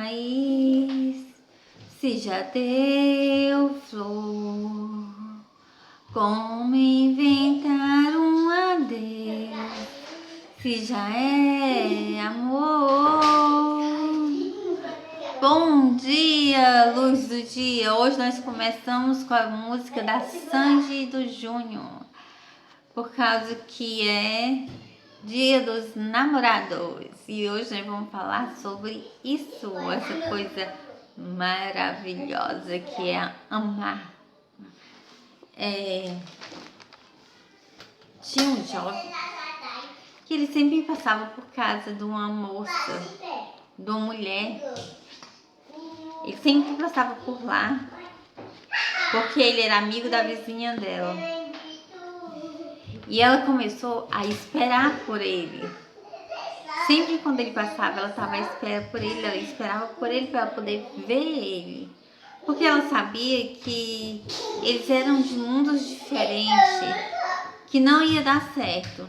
raiz, se já deu flor, como inventar um adeus, se já é amor? Bom dia, luz do dia! Hoje nós começamos com a música da Sandy e do Júnior, por causa que é Dia dos Namorados. E hoje nós vamos falar sobre isso, essa coisa maravilhosa que é amar. Tinha um jovem que ele sempre passava por casa de uma moça, de uma mulher. Ele sempre passava por lá, porque ele era amigo da vizinha dela. E ela começou a esperar por ele. Sempre quando ele passava, ela estava à espera por ele, ela esperava por ele para poder ver ele. Porque ela sabia que eles eram de mundos diferentes, que não ia dar certo.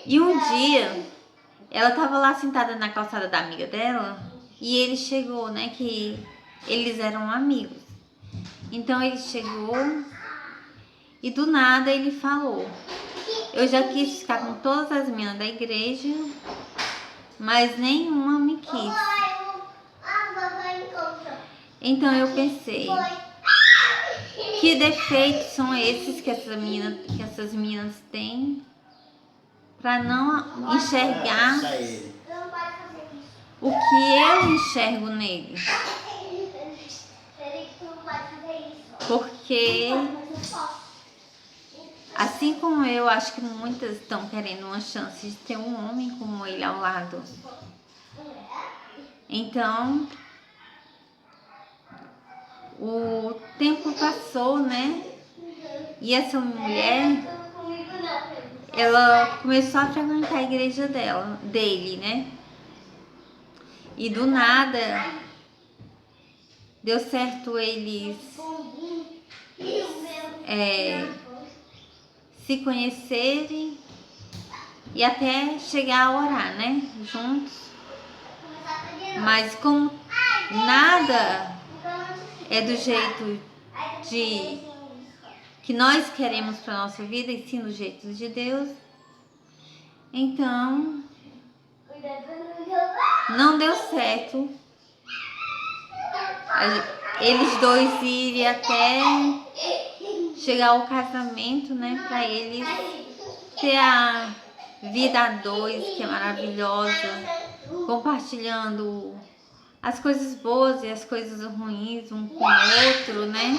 E um dia, ela estava lá sentada na calçada da amiga dela, e ele chegou, né, que eles eram amigos. Então ele chegou e do nada ele falou: eu já quis ficar com todas as meninas da igreja, mas nenhuma me quis. Então eu pensei, que defeitos são esses que essas meninas têm para não enxergar o que eu enxergo nele? Porque assim como eu, acho que muitas estão querendo uma chance de ter um homem como ele ao lado. Então, o tempo passou, né? E essa mulher, ela começou a frequentar a igreja dele, né? E do nada, deu certo eles se conhecerem e até chegar a orar, né? Juntos. Mas como nada é do jeito que nós queremos para nossa vida, e sim do jeito de Deus, então não deu certo eles dois irem até chegar ao casamento, né, para eles ter a vida a dois, que é maravilhosa, compartilhando as coisas boas e as coisas ruins um com o outro, né?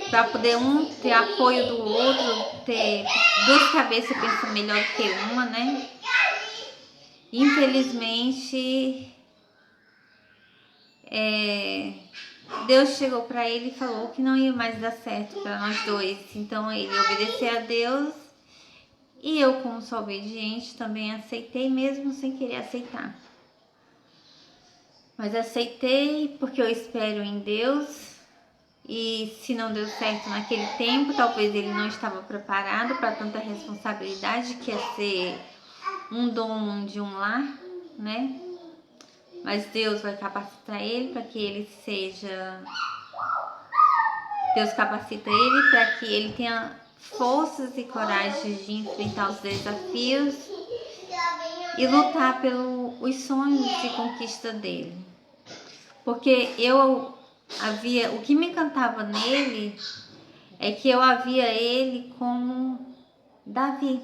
Para poder um ter apoio do outro, ter duas cabeças pensando melhor que uma, né? Infelizmente, Deus chegou para ele e falou que não ia mais dar certo para nós dois. Então ele obedeceu a Deus e eu, como sou obediente, também aceitei, mesmo sem querer aceitar. Mas aceitei porque eu espero em Deus. E se não deu certo naquele tempo, talvez ele não estava preparado para tanta responsabilidade que é ser um dom de um lar, né? Mas Deus vai capacitar ele para que ele seja... Deus capacita ele para que ele tenha forças e coragem de enfrentar os desafios e lutar pelos sonhos de conquista dele. Porque o que me encantava nele é que eu havia ele como Davi.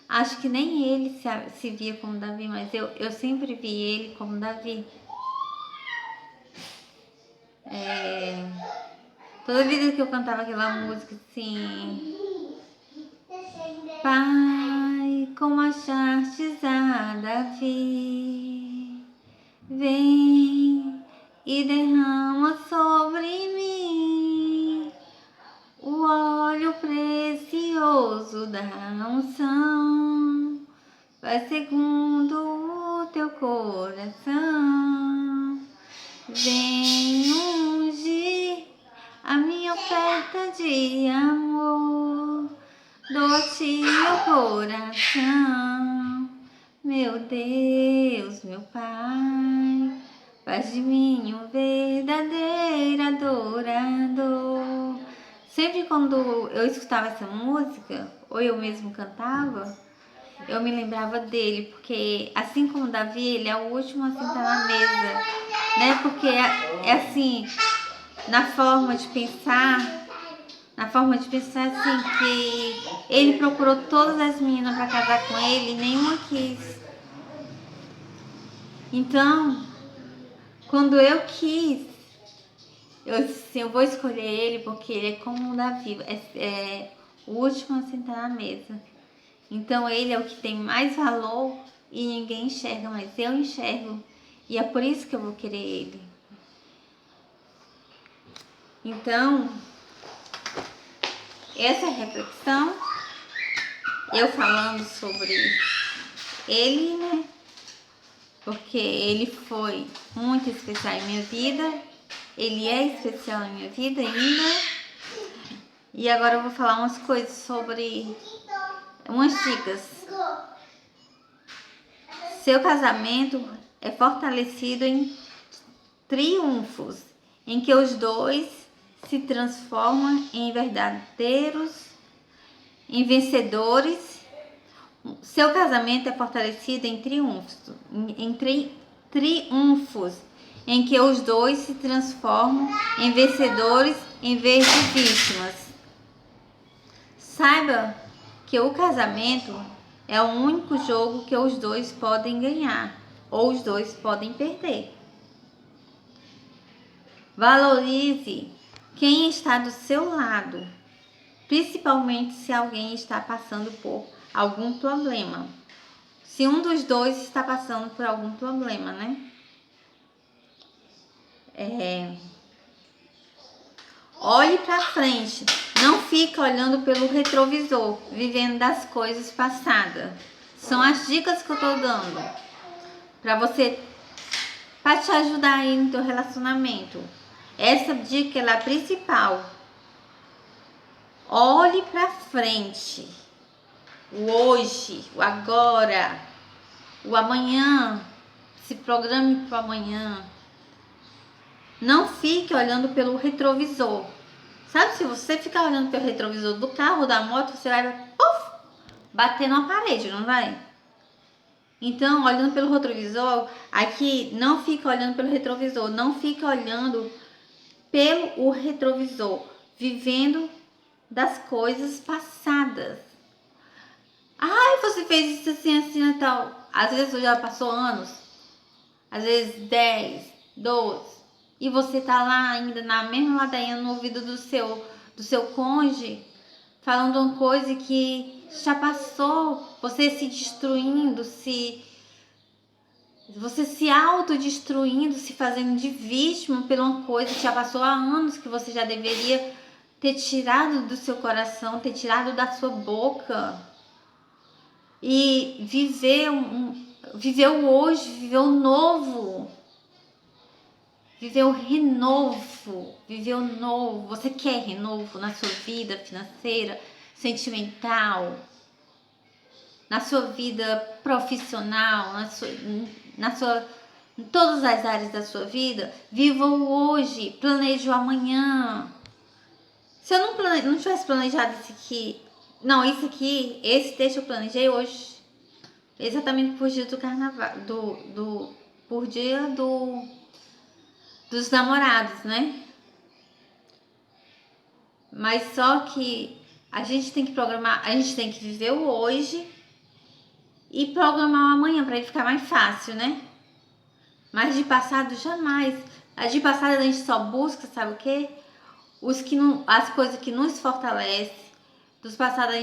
Acho que nem ele se via como Davi, mas eu sempre vi ele como Davi. Toda vida que eu cantava aquela música assim: Pai, como achartes a Davi, vem e derrama sobre mim o óleo precioso da unção, vai segundo o teu coração. Vem ungir a minha oferta de amor, dou-te meu coração, meu Deus, meu Pai, faz de mim um verdadeiro adorador. Sempre quando eu escutava essa música, ou eu mesmo cantava, eu me lembrava dele, porque assim como Davi, ele é o último a sentar na mesa, né? Porque é assim, na forma de pensar assim, que ele procurou todas as meninas para casar com ele e nenhuma quis. Então, quando eu quis, eu disse assim, eu vou escolher ele porque ele é como o Davi, é o último a sentar na mesa. Então ele é o que tem mais valor e ninguém enxerga, mas eu enxergo. E é por isso que eu vou querer ele. Então, essa reflexão, eu falando sobre ele, né? Porque ele foi muito especial em minha vida. Ele é especial em minha vida ainda. E agora eu vou falar umas coisas sobre umas dicas. Seu casamento é fortalecido em triunfos, em que os dois se transformam em vencedores. Seu casamento é fortalecido em triunfos, em que os dois se transformam em vencedores em vez de vítimas. Saiba que o casamento é o único jogo que os dois podem ganhar ou os dois podem perder. Valorize quem está do seu lado, principalmente se alguém está passando por algum problema. Se um dos dois está passando por algum problema, né? Olhe para frente, não fica olhando pelo retrovisor, vivendo das coisas passadas. São as dicas que eu tô dando para você, para te ajudar aí no teu relacionamento. Essa dica é a principal. Olhe para frente. O hoje, o agora, o amanhã. Se programe para o amanhã. Não fique olhando pelo retrovisor. Sabe, se você ficar olhando pelo retrovisor do carro ou da moto, você vai bater numa parede, não vai? Então, olhando pelo retrovisor, aqui não fica olhando pelo retrovisor, não fica olhando pelo retrovisor, vivendo das coisas passadas. Ai, você fez isso assim, assim e tal. Às vezes já passou anos, às vezes 10, 12, e você tá lá ainda na mesma ladainha no ouvido do seu cônjuge, falando uma coisa que já passou, você se destruindo, você se autodestruindo, se fazendo de vítima por uma coisa que já passou há anos, que você já deveria ter tirado do seu coração, ter tirado da sua boca. E viver o hoje, viver o novo, viver o renovo, viver o novo. Você quer renovo na sua vida financeira, sentimental, na sua vida profissional, em todas as áreas da sua vida? Viva o hoje, planeje o amanhã. Se eu não tivesse planejado isso aqui, esse texto eu planejei hoje, exatamente por dia do carnaval, por dia dos namorados, né? Mas só que a gente tem que programar, a gente tem que viver o hoje e programar o amanhã para ele ficar mais fácil, né? Mas de passado jamais. De passado a gente só busca, sabe o quê? As coisas que nos fortalecem. Dos passados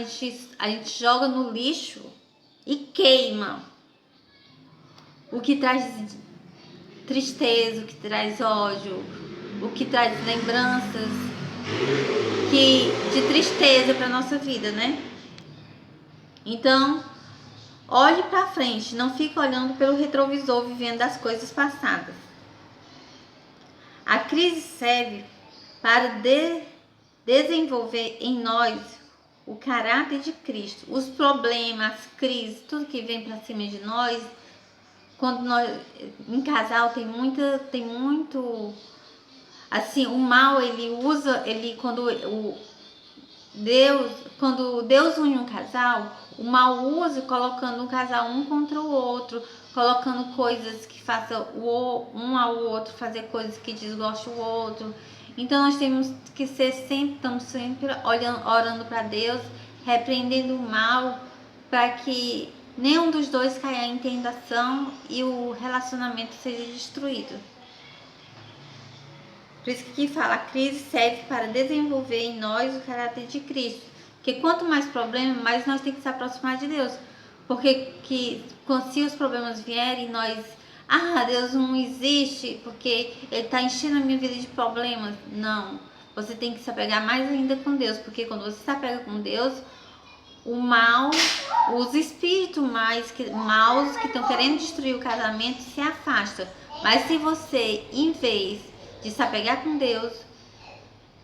a gente joga no lixo e queima. O que traz tristeza, o que traz ódio, o que traz lembranças de tristeza para nossa vida, né? Então, olhe para frente, não fique olhando pelo retrovisor, vivendo das coisas passadas. A crise serve para desenvolver em nós o caráter de Cristo. Os problemas, as crises, tudo que vem para cima de nós, quando nós em casal tem muito assim, o mal ele usa, ele quando Deus une um casal, o mal usa colocando um casal um contra o outro, colocando coisas que façam um ao outro fazer coisas que desgostam o outro. Então nós temos que estamos sempre orando para Deus, repreendendo o mal, para que nenhum dos dois caia em tentação e o relacionamento seja destruído. Por isso que fala, a crise serve para desenvolver em nós o caráter de Cristo. Porque quanto mais problema, mais nós temos que se aproximar de Deus. Porque se os problemas vierem, nós... Deus não existe porque Ele está enchendo a minha vida de problemas. Não. Você tem que se apegar mais ainda com Deus. Porque quando você se apega com Deus, o mal, os espíritos maus que estão querendo destruir o casamento se afastam. Mas se você, em vez de se apegar com Deus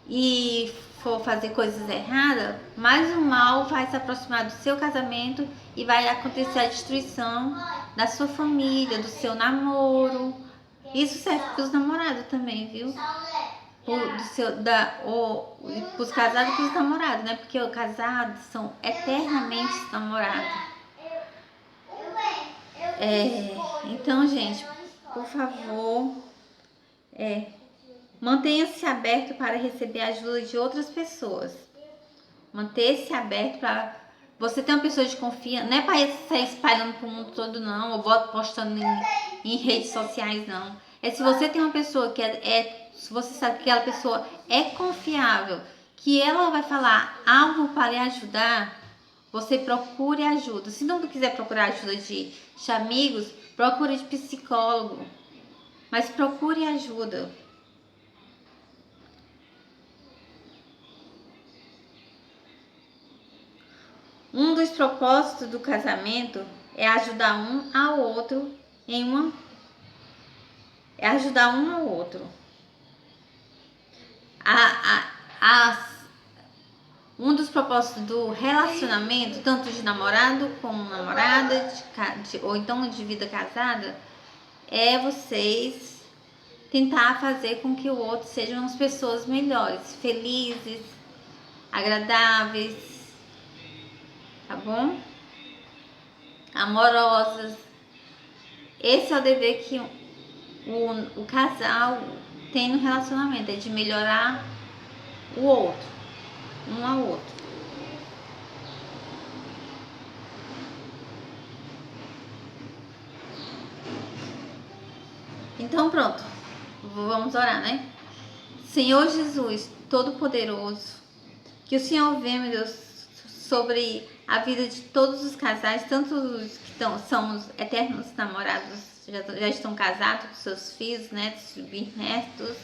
e for fazer coisas erradas, mais o mal vai se aproximar do seu casamento e vai acontecer a destruição da sua família, do seu namoro. Isso serve para os namorados também, viu? Para os casados e para os namorados, né? Porque os casados são eternamente namorados. Então, gente, por favor, mantenha-se aberto para receber a ajuda de outras pessoas. Manter-se aberto para... Você ter uma pessoa de confiança, não é para sair espalhando para o mundo todo, não, ou postando em redes sociais, não. É se você tem uma pessoa que se você sabe que aquela pessoa é confiável, que ela vai falar algo para lhe ajudar, você procure ajuda. Se não quiser procurar ajuda de amigos, procure de psicólogo. Mas procure ajuda. Um dos propósitos do casamento é ajudar um ao outro Um dos propósitos do relacionamento, tanto de namorado como namorada, ou então de vida casada, é vocês tentar fazer com que o outro sejam as pessoas melhores, felizes, agradáveis, tá bom? Amorosas. Esse é o dever que o casal tem no relacionamento, é de melhorar o outro, um ao outro. Então pronto, vamos orar, né? Senhor Jesus, Todo-Poderoso, que o Senhor venha, meu Deus, sobre a vida de todos os casais, tanto os que são os eternos namorados, já estão casados com seus filhos, netos, bisnetos,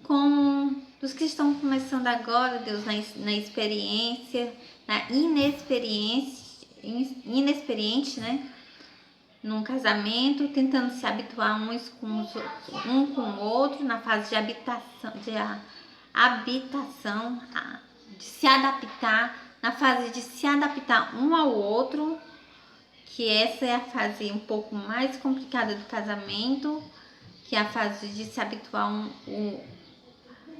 como dos que estão começando agora, Deus, na experiência, na inexperiente, né? Num casamento, tentando se habituar um com o outro, na fase de habitação, de se adaptar, na fase de se adaptar um ao outro, que essa é a fase um pouco mais complicada do casamento, que é a fase de se habituar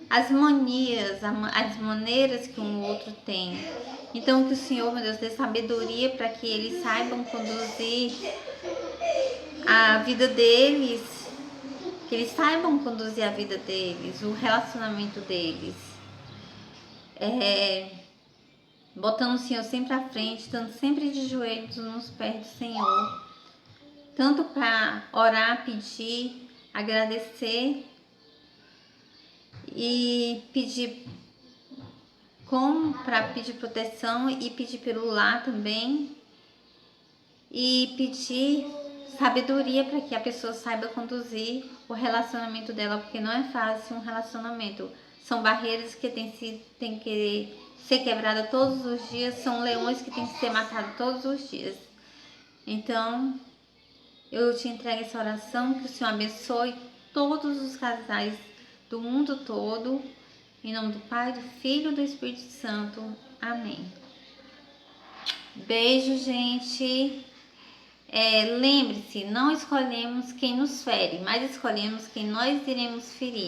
as manias, as maneiras que um outro tem. Então que o Senhor, meu Deus, dê sabedoria para que eles saibam conduzir a vida deles, que eles saibam conduzir a vida deles, o relacionamento deles, botando o Senhor sempre à frente, estando sempre de joelhos nos pés do Senhor, tanto para orar, pedir, agradecer e pedir para pedir proteção e pedir pelo lar também, e pedir sabedoria para que a pessoa saiba conduzir o relacionamento dela, porque não é fácil um relacionamento. São barreiras que tem que ser quebradas todos os dias, são leões que tem que ser matados todos os dias. Então, eu te entrego essa oração, que o Senhor abençoe todos os casais do mundo todo, em nome do Pai, do Filho e do Espírito Santo. Amém. Beijo, gente. Lembre-se, não escolhemos quem nos fere, mas escolhemos quem nós iremos ferir.